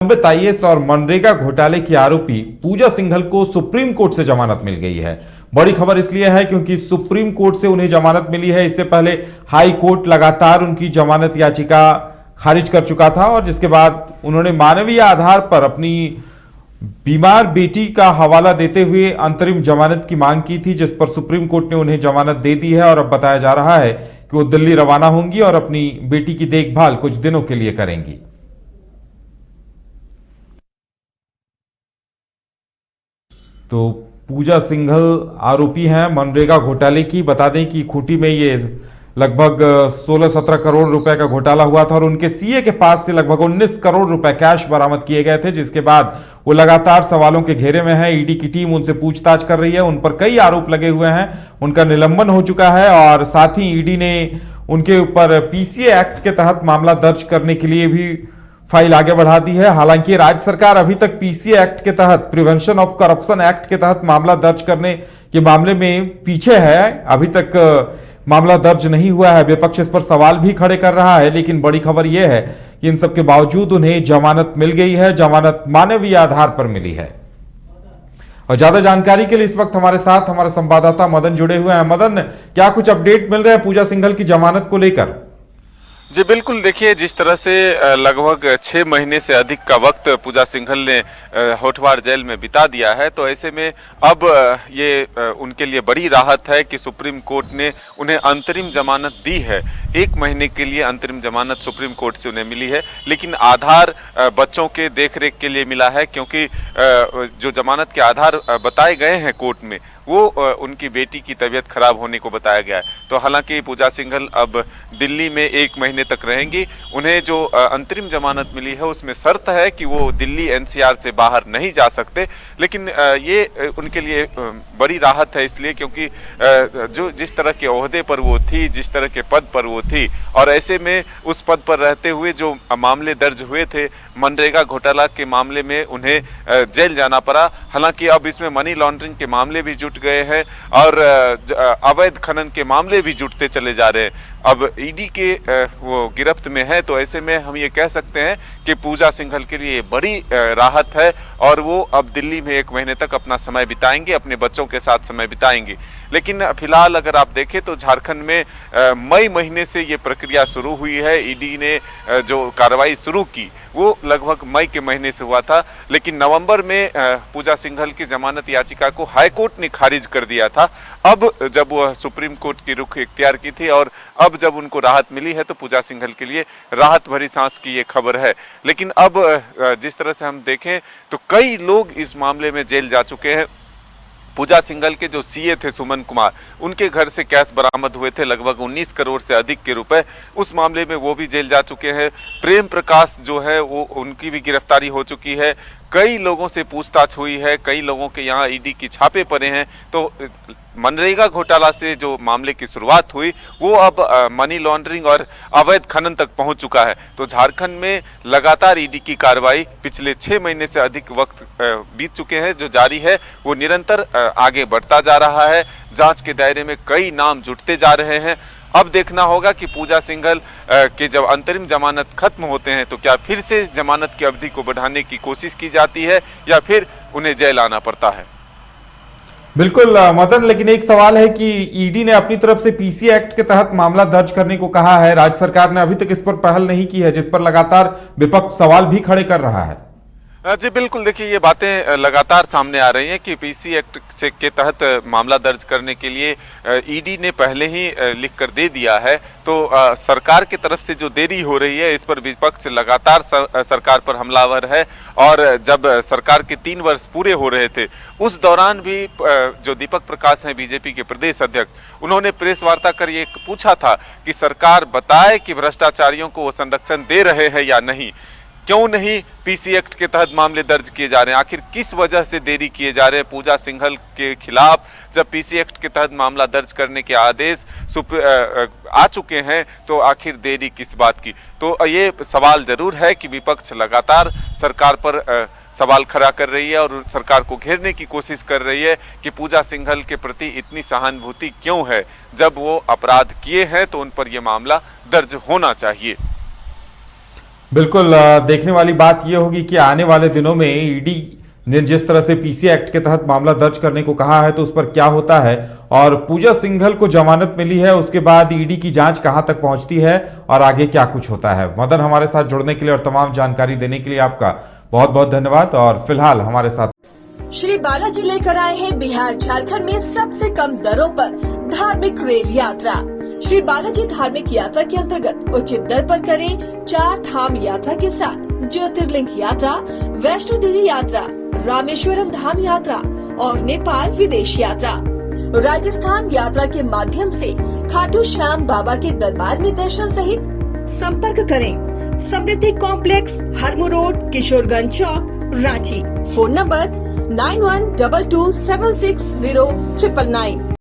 निलंबित आईएएस और मनरेगा घोटाले की आरोपी पूजा सिंघल को सुप्रीम कोर्ट से जमानत मिल गई है। बड़ी खबर इसलिए है क्योंकि सुप्रीम कोर्ट से उन्हें जमानत मिली है। इससे पहले हाई कोर्ट लगातार उनकी जमानत याचिका खारिज कर चुका था और जिसके बाद उन्होंने मानवीय आधार पर अपनी बीमार बेटी का हवाला देते हुए अंतरिम जमानत की मांग की थी, जिस पर सुप्रीम कोर्ट ने उन्हें जमानत दे दी है। और अब बताया जा रहा है कि वो दिल्ली रवाना होंगी और अपनी बेटी की देखभाल कुछ दिनों के लिए करेंगी। तो पूजा सिंघल आरोपी हैं मनरेगा घोटाले की। बता दें कि खूंटी में ये लगभग 16-17 करोड़ रुपए का घोटाला हुआ था और उनके सीए के पास से लगभग 19 करोड़ रुपए कैश बरामद किए गए थे, जिसके बाद वो लगातार सवालों के घेरे में है। ईडी की टीम उनसे पूछताछ कर रही है, उन पर कई आरोप लगे हुए हैं, उनका निलंबन हो चुका है और साथ ही ईडी ने उनके ऊपर पीसीए एक्ट के तहत मामला दर्ज करने के लिए भी फाइल आगे बढ़ा दी है। हालांकि राज्य सरकार अभी तक पीसीए एक्ट के तहत, प्रिवेंशन ऑफ करप्शन एक्ट के तहत मामला दर्ज करने के मामले में पीछे है। अभी तक मामला दर्ज नहीं हुआ है। विपक्ष इस पर सवाल भी खड़े कर रहा है, लेकिन बड़ी खबर यह है कि इन सब के बावजूद उन्हें जमानत मिल गई है। जमानत मानवीय आधार पर मिली है। और ज्यादा जानकारी के लिए इस वक्त हमारे साथ हमारे संवाददाता मदन जुड़े हुए हैं। मदन, क्या कुछ अपडेट मिल रहा है पूजा सिंघल की जमानत को लेकर? जी बिल्कुल, देखिए जिस तरह से लगभग 6 महीने से अधिक का वक्त पूजा सिंघल ने होठवार जेल में बिता दिया है, तो ऐसे में अब ये उनके लिए बड़ी राहत है कि सुप्रीम कोर्ट ने उन्हें अंतरिम जमानत दी है। 1 महीने के लिए अंतरिम जमानत सुप्रीम कोर्ट से उन्हें मिली है, लेकिन आधार बच्चों के देखरेख के लिए मिला है, क्योंकि जो जमानत के आधार बताए गए हैं कोर्ट में वो उनकी बेटी की तबीयत खराब होने को बताया गया है। तो हालांकि पूजा सिंघल अब दिल्ली में 1 महीने तक रहेंगी। उन्हें जो अंतरिम जमानत मिली है उसमें शर्त है कि वो दिल्ली एनसीआर से बाहर नहीं जा सकते, लेकिन ये उनके लिए बड़ी राहत है, इसलिए क्योंकि जो जिस तरह के ओहदे पर वो थी, जिस तरह के पद पर वो थी, और ऐसे में उस पद पर रहते हुए जो मामले दर्ज हुए थे मनरेगा घोटाला के मामले में उन्हें जेल जाना पड़ा। हालांकि अब इसमें मनी लॉन्ड्रिंग के मामले भी जुट गए हैं और अवैध खनन के मामले भी जुटते चले जा रहे हैं। अब ईडी के वो गिरफ्त में है, तो ऐसे में हम ये कह सकते हैं कि पूजा सिंघल के लिए बड़ी राहत है और वो अब दिल्ली में 1 महीने तक अपना समय बिताएंगे, अपने बच्चों के साथ समय बिताएंगे। लेकिन फिलहाल अगर आप देखें तो झारखंड में मई महीने से ये प्रक्रिया शुरू हुई है। ईडी ने जो कार्रवाई शुरू की वो लगभग मई के महीने से हुआ था, लेकिन नवंबर में पूजा सिंघल की जमानत याचिका को हाई कोर्ट ने खारिज कर दिया था। अब जब वह सुप्रीम कोर्ट की रुख इख्तियार की थी और अब जब उनको राहत मिली है, तो पूजा सिंघल के लिए राहत भरी सांस की ये खबर है। लेकिन अब जिस तरह से हम देखें तो कई लोग इस मामले में जेल जा चुके हैं। पूजा सिंघल के जो सीए थे सुमन कुमार, उनके घर से कैश बरामद हुए थे लगभग 19 करोड़ से अधिक के रुपए, उस मामले में वो भी जेल जा चुके हैं। प्रेम प्रकाश जो है वो उनकी भी गिरफ्तारी हो चुकी है। कई लोगों से पूछताछ हुई है, कई लोगों के यहाँ ईडी की छापे पड़े हैं। तो मनरेगा घोटाला से जो मामले की शुरुआत हुई वो अब मनी लॉन्ड्रिंग और अवैध खनन तक पहुंच चुका है। तो झारखंड में लगातार ईडी की कार्रवाई पिछले 6 महीने से अधिक वक्त बीत चुके हैं, जो जारी है वो निरंतर आगे बढ़ता जा रहा है। जांच के दायरे में कई नाम जुटते जा रहे हैं। अब देखना होगा कि पूजा सिंघल के जब अंतरिम जमानत खत्म होते हैं तो क्या फिर से जमानत की अवधि को बढ़ाने की कोशिश की जाती है या फिर उन्हें जेल आना पड़ता है। बिल्कुल मदन, लेकिन एक सवाल है कि ईडी ने अपनी तरफ से पीसी एक्ट के तहत मामला दर्ज करने को कहा है। राज्य सरकार ने अभी तक इस पर पहल नहीं की है, जिस पर लगातार विपक्ष सवाल भी खड़े कर रहा है। जी बिल्कुल, देखिए ये बातें लगातार सामने आ रही हैं कि पीसी एक्ट से के तहत मामला दर्ज करने के लिए ईडी ने पहले ही लिख कर दे दिया है। तो सरकार की तरफ से जो देरी हो रही है, इस पर विपक्ष लगातार सरकार पर हमलावर है। और जब सरकार के 3 वर्ष पूरे हो रहे थे उस दौरान भी जो दीपक प्रकाश हैं बीजेपी के प्रदेश अध्यक्ष, उन्होंने प्रेस वार्ता कर ये पूछा था कि सरकार बताए कि भ्रष्टाचारियों को वो संरक्षण दे रहे हैं या नहीं, क्यों नहीं पीसी एक्ट के तहत मामले दर्ज किए जा रहे हैं, आखिर किस वजह से देरी किए जा रहे हैं। पूजा सिंघल के खिलाफ जब पीसी एक्ट के तहत मामला दर्ज करने के आदेश आ चुके हैं तो आखिर देरी किस बात की। तो ये सवाल जरूर है कि विपक्ष लगातार सरकार पर सवाल खड़ा कर रही है और सरकार को घेरने की कोशिश कर रही है कि पूजा सिंघल के प्रति इतनी सहानुभूति क्यों है। जब वो अपराध किए हैं तो उन पर यह मामला दर्ज होना चाहिए। बिल्कुल देखने वाली बात यह होगी कि आने वाले दिनों में ईडी ने जिस तरह से पीसी एक्ट के तहत मामला दर्ज करने को कहा है तो उस पर क्या होता है, और पूजा सिंघल को जमानत मिली है उसके बाद ईडी की जांच कहां तक पहुंचती है और आगे क्या कुछ होता है। मदन, हमारे साथ जुड़ने के लिए और तमाम जानकारी देने के लिए आपका बहुत बहुत धन्यवाद। और फिलहाल हमारे साथ श्री बालाजी लेकर आए हैं बिहार झारखंड में सबसे कम दरों पर धार्मिक रेल यात्रा। श्री बालाजी धार्मिक यात्रा के अंतर्गत उचित दर पर करें 4 धाम यात्रा के साथ ज्योतिर्लिंग यात्रा, वैष्णो देवी यात्रा, रामेश्वरम धाम यात्रा और नेपाल विदेश यात्रा। राजस्थान यात्रा के माध्यम से खाटू श्याम बाबा के दरबार में दर्शन सहित संपर्क करें समृद्धि complex, Harmu road, Kishorganj chowk, Ranchi. Phone number 9122760999।